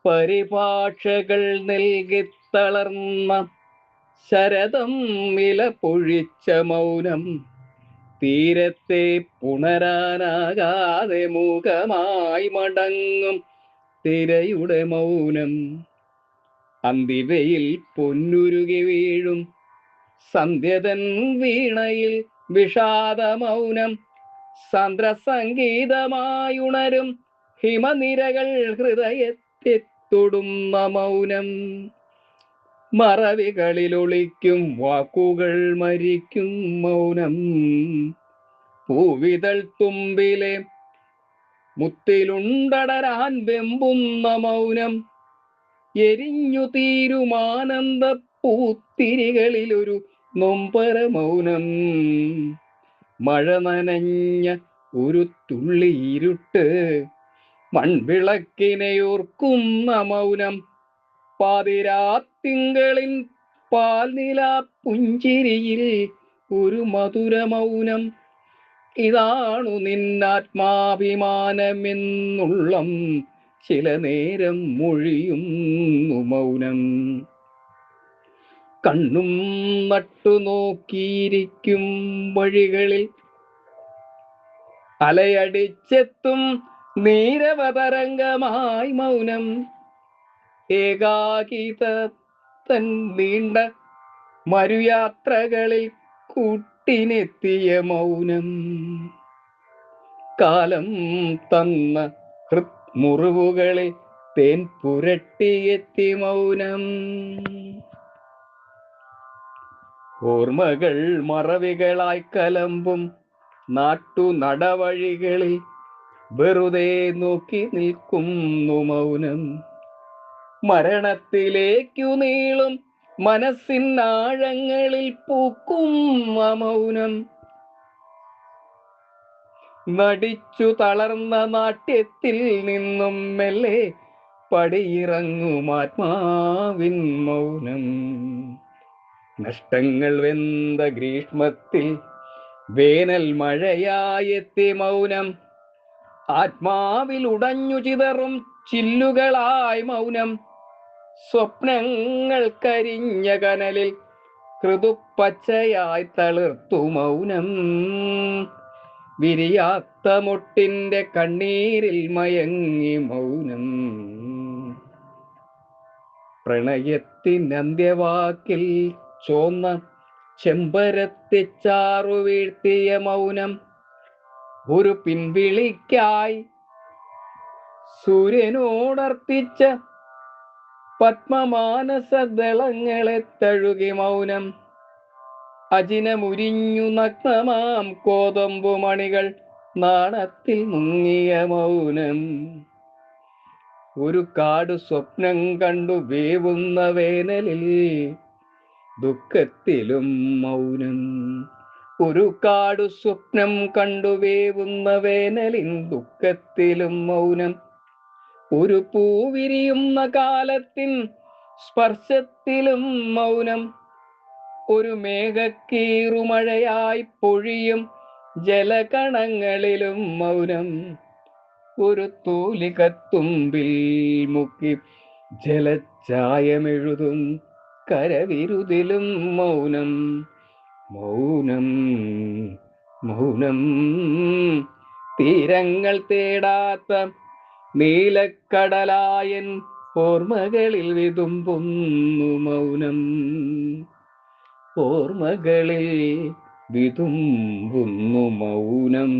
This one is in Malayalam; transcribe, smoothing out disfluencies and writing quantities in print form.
പരിഭാഷകൾ നൽകി തളർന്ന ശരതം വില പൊഴിച്ച മൗനം, തീരത്തെ പുണരാനാകാതെ മുഖമായി മടങ്ങും തിരയുടെ മൗനം, അന്തിവയിൽ പൊന്നുരുകി വീഴും സന്ധ്യതൻ വീണയിൽ വിഷാദ മൗനം, സാന്ദ്രസംഗീതമായുണരും ഹിമനിരകൾ ഹൃദയത്തെ തൊടുന്ന മൗനം, മറവികളിലൊളിക്കും വാക്കുകൾ മരിക്കും മൗനം, പൂവിതൾ തുമ്പിലെ മുത്തിലുണ്ടടരാൻ വെമ്പുന്ന മൗനം, എരിഞ്ഞു തീരുമാനന്ദ പൂത്തിരികളിലൊരു നൊമ്പര മൗനം, മഴ നനഞ്ഞ ഒരു തുള്ളി ഇരുട്ട് മൺവിളക്കിനെയോർക്കുന്ന മൗനം, പാതിരാത്തിങ്കളിൻ പാൽനില പുഞ്ചിരിയിൽ ഒരു മധുര മൗനം, ഇതാണു നിന്നാത്മാഭിമാനമെന്നുള്ളം ചില നേരം മൊഴിയുന്നു മൗനം. കണ്ണും നട്ടു നോക്കിയിരിക്കും വഴികളിൽ അലയടിച്ചെത്തും നീരവതരംഗമായി മൗനം, ഏകാകിത തൻ നീണ്ട മരുയാത്രകളിൽ കൂട്ടിനെത്തിയ മൗനം, കാലം തന്ന ഹൃത്മുറിവുകളിൽ തേൻ പുരട്ടിയെത്തി മൗനം. ഓർമ്മകൾ മറവികളായി കലമ്പും നാട്ടു നടവഴികളിൽ വെറുതെ നോക്കി നിൽക്കുന്നു മൗനം, മരണത്തിലേക്കു നീളും മനസ്സിനാഴങ്ങളിൽ പൂക്കും മൗനം, നടിച്ചു തളർന്ന നാട്യത്തിൽ നിന്നും മെല്ലെ പടിയിറങ്ങും ആത്മാവിൻ മൗനം, നഷ്ടങ്ങൾ വെന്ത ഗ്രീഷ്മത്തിൽ വേനൽ മഴയായെത്തി മൗനം, ആത്മാവിൽ ഉടഞ്ഞു ചിതറും ചില്ലുകളായി മൗനം, സ്വപ്നങ്ങൾ കരിഞ്ഞ കനലിൽ ഋതുപ്പച്ചയായി തളിർത്തു മൗനം, വിരിയാത്ത മുട്ടിന്റെ കണ്ണീരിൽ മയങ്ങി മൗനം, പ്രണയത്തിനന്ത്യവാക്കിൽ ചോന്ന ചെമ്പരത്തിച്ചാറു വീഴ്ത്തിയ മൗനം, ഒരു പിൻവിളിക്കായി സൂര്യനോടർപ്പിച്ച പത്മമാനസദളങ്ങളെ തഴുകി മൗനം, അജിനമുരിഞ്ഞു നഗ്നമാം കോതമ്പുമണികൾ നാണത്തിൽ മുങ്ങിയ മൗനം, ഒരു കാടു സ്വപ്നം കണ്ടു വേവുന്ന വേനലിൽ ദുഃഖത്തിലും മൗനം, ഒരു കാടു സ്വപ്നം കണ്ടു വേവുന്ന വേനലിൻ ദുഃഖത്തിലും മൗനം, ഒരു പൂവിരിയുന്ന കാലത്തിൻ സ്പർശത്തിലും മൗനം, ഒരു മേഘക്കീറുമഴയായി പൊഴിയും ജലകണങ്ങളിലും മൗനം, ഒരു തൂലികത്തുമ്പിൽ മുക്കി ജലച്ചായമെഴുതും കരവിരുതിലും മൗനം, മൗനം മൗനം, തീരങ്ങൾ തേടാത്ത നീലക്കടലായൻ ഓർമ്മകളിൽ വിതുമ്പുന്നു മൗനം, ഓർമ്മകളിൽ വിതുമ്പുന്നു മൗനം.